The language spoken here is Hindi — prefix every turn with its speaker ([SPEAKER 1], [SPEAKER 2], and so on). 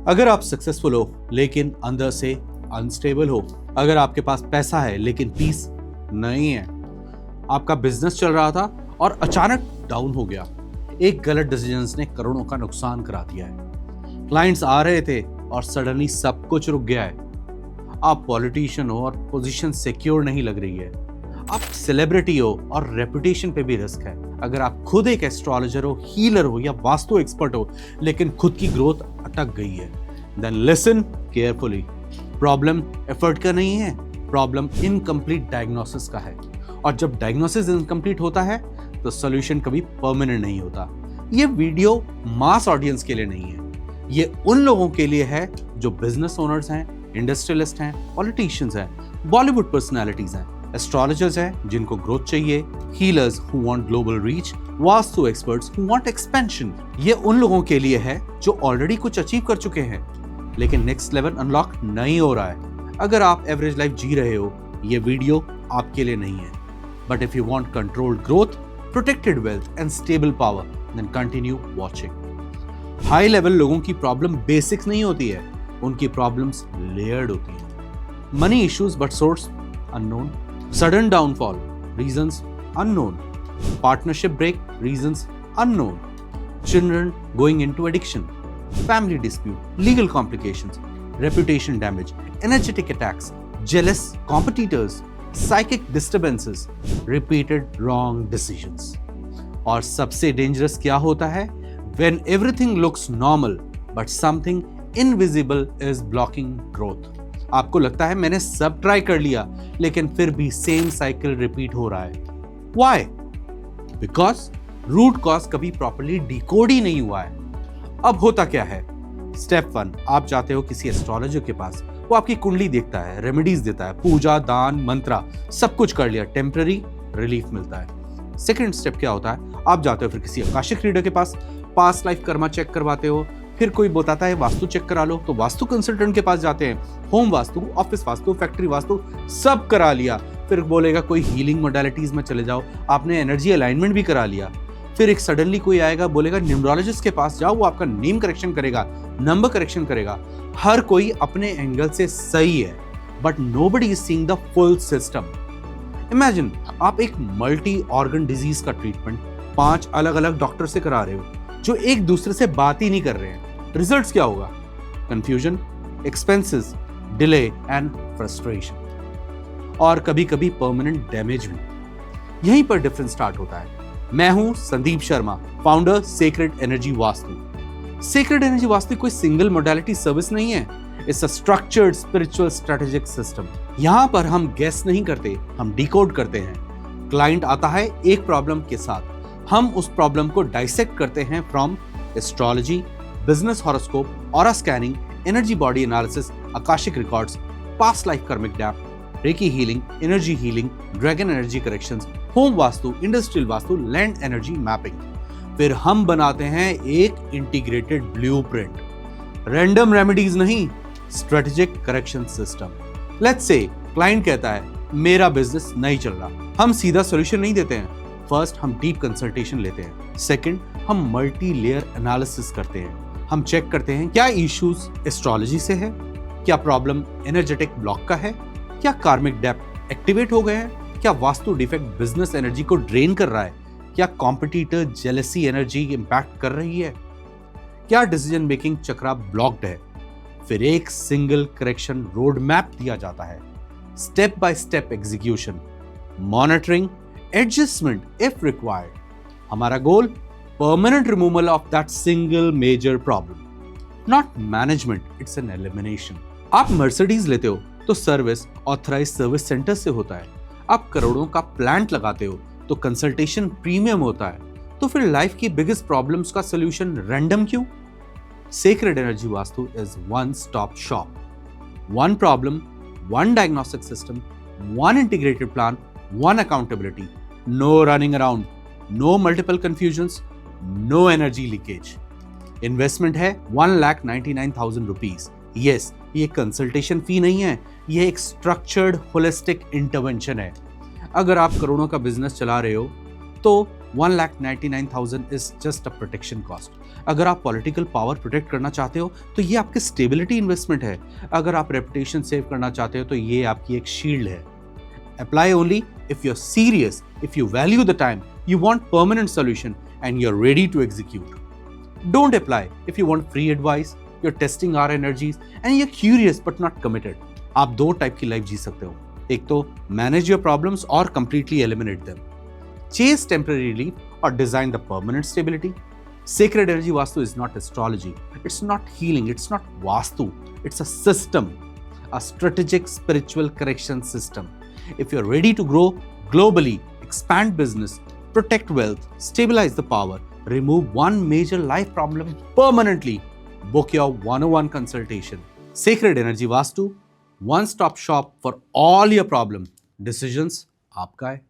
[SPEAKER 1] अगर आप सक्सेसफुल हो लेकिन अंदर से अनस्टेबल हो, अगर आपके पास पैसा है लेकिन पीस नहीं है, आपका बिजनेस चल रहा था और अचानक डाउन हो गया, एक गलत डिसीजंस ने करोड़ों का नुकसान करा दिया है, क्लाइंट्स आ रहे थे और सडनली सब कुछ रुक गया है, आप पॉलिटिशियन हो और पोजीशन सिक्योर नहीं लग रही है, आप सेलिब्रिटी हो और रेपुटेशन पे भी रिस्क है, अगर आप खुद एक एस्ट्रोलॉजर हो, हीलर हो या वास्तु एक्सपर्ट हो लेकिन खुद की ग्रोथ अटक गई है, then listen carefully. Problem effort का नहीं है, प्रॉब्लम इनकम्प्लीट डायग्नोसिस का है, और जब डायग्नोसिस इनकम्प्लीट होता है तो सॉल्यूशन कभी परमानेंट नहीं होता। ये वीडियो मास ऑडियंस के लिए नहीं है, ये उन लोगों के लिए है जो बिजनेस ओनर्स हैं, इंडस्ट्रियलिस्ट हैं, पॉलिटिशियंस हैं, बॉलीवुड पर्सनालिटीज हैं, एस्ट्रोलॉजर्स हैं जिनको ग्रोथ चाहिए, healers who want global reach, vastu experts who want expansion. ये उन लोगों के लिए है जो ऑलरेडी कुछ अचीव कर चुके हैं लेकिन नेक्स्ट लेवल अनलॉक नहीं हो रहा है। अगर आप एवरेज लाइफ जी रहे हो, ये वीडियो आपके लिए नहीं है। But if you want controlled growth, protected wealth and stable power, then continue watching. High level लोगों की प्रॉब्लम बेसिक्स नहीं होती है, उनकी प्रॉब्लम्स लेयर्ड होती है। Money issues but source unknown, sudden downfall, reasons unknown, partnership break, reasons unknown, children going into addiction, family dispute, legal complications, reputation damage, energetic attacks, jealous competitors, psychic disturbances, repeated wrong decisions. और सबसे डेंजरस क्या होता है? When everything looks normal but something invisible is blocking growth. आपको लगता है मैंने सब ट्राई कर लिया लेकिन फिर भी सेम साइकिल रिपीट हो रहा है। Why? Because रूट कॉज कभी प्रॉपर्ली डिकोड ही नहीं हुआ है। अब होता क्या है? स्टेप 1, आप जाते हो किसी एस्ट्रोलॉजर के पास, वो आपकी कुंडली देखता है, रेमेडीज देता है, पूजा, दान, मंत्रा सब कुछ कर लिया, टेम्पररी रिलीफ मिलता है। सेकंड स्टेप क्या होता है? आप जाते हो फिर किसी आकाशिक रीडर के पास, पास्ट लाइफ कर्मा चेक करवाते हो, फिर कोई बताता है वास्तु चेक करा लो तो वास्तु कंसल्टेंट के पास जाते हैं, home vastu, office vastu, factory vastu सब करा लिया, फिर बोलेगा कोई हीलिंग मोडालिटीज में चले जाओ, आपने एनर्जी अलाइनमेंट भी करा लिया, फिर एक सडनली कोई आएगा बोलेगा न्यूमरोलॉजिस्ट के पास जाओ, वो आपका नेम करेक्शन करेगा, नंबर करेक्शन करेगा। हर कोई अपने एंगल से सही है but nobody is seeing the full system. Imagine आप एक मल्टी ऑर्गन डिजीज का ट्रीटमेंट 5 अलग अलग डॉक्टर से करा रहे हो जो एक दूसरे से बात ही नहीं कर रहे हैं। रिजल्ट्स क्या होगा? Confusion, expenses, delay and frustration, और कभी कभी परमानेंट डैमेज भी। यहीं पर डिफरेंस स्टार्ट होता है। मैं हूं Sandeep Sharma, founder sacred energy vastu. Sacred energy vastu कोई सिंगल मोडालिटी सर्विस नहीं है, it's a structured spiritual strategic system. यहां पर हम गेस नहीं करते, हम डिकोड करते हैं। क्लाइंट आता है एक प्रॉब्लम के साथ, हम उस प्रॉब्लम को डाइसेक्ट करते हैं from astrology, business horoscope, aura scanning, energy body analysis, Akashic records, past life karmic depth, reiki healing, energy healing, dragon energy corrections, home vastu, industrial vastu, land energy mapping. फिर हम बनाते हैं एक इंटीग्रेटेड ब्लूप्रिंट। रैंडम रेमेडीज नहीं, strategic correction system. Let's say client कहता है मेरा बिजनेस नहीं चल रहा, हम सीधा सॉल्यूशन नहीं देते हैं। फर्स्ट हम डीप कंसल्टेशन लेते हैं, सेकंड हम मल्टी लेयर एनालिसिस करते हैं। हम चेक करते हैं क्या इश्यूज एस्ट्रोलॉजी से है, क्या प्रॉब्लम एनर्जेटिक ब्लॉक का है, क्या कार्मिक डेप्थ एक्टिवेट हो गए हैं, क्या वास्तु डिफेक्ट बिजनेस एनर्जी को ड्रेन कर रहा है, क्या कॉम्पिटिटर जेलसी एनर्जी इंपैक्ट कर रही है, क्या डिसीजन मेकिंग चक्रा ब्लॉक्ड है। फिर एक सिंगल करेक्शन रोड मैप दिया जाता है, step by step execution, monitoring, adjustment if required. हमारा goal permanent removal of that single major problem, not management, it's an elimination. आप मर्सिडीज लेते हो तो सर्विस ऑथराइज्ड सर्विस सेंटर से होता है, आप करोड़ों का प्लांट लगाते हो तो कंसल्टेशन प्रीमियम होता है। तो फिर लाइफ की बिगेस्ट प्रॉब्लम्स का सॉल्यूशन रैंडम क्यों? Sacred energy vastu is one stop shop, one problem, one diagnostic system, one integrated plan, one accountability, no running around, no multiple confusions, no energy leakage. Investment है 1,99,000 रुपीज। यस, ये कंसल्टेशन फी नहीं है, ये एक स्ट्रक्चर्ड होलिस्टिक इंटरवेंशन है। अगर आप करोड़ों का बिजनेस चला रहे हो तो 1,99,000 is just a protection cost. अगर आप पॉलिटिकल पावर प्रोटेक्ट करना चाहते हो तो ये आपकी स्टेबिलिटी इन्वेस्टमेंट है। अगर आप रेपुटेशन सेव करना चाहते हो तो ये आपकी एक शील्ड है। Apply only if you are serious, if you value the time, you want permanent solution and you're ready to execute. Don't apply if you want free advice, you're testing our energies and you're curious but not committed. आप दो टाइप की लाइफ जी सकते हो, एक तो manage your problems or completely eliminate them. Chase temporary relief or design the permanent stability. Sacred Energy Vastu is not astrology, it's not healing, it's not Vastu, it's a system, a strategic spiritual correction system. If you're ready to grow globally, expand business, protect wealth, stabilize the power, remove one major life problem permanently, book your 101 consultation. Sacred Energy Vastu, one-stop shop for all your problem decisions. आपका है।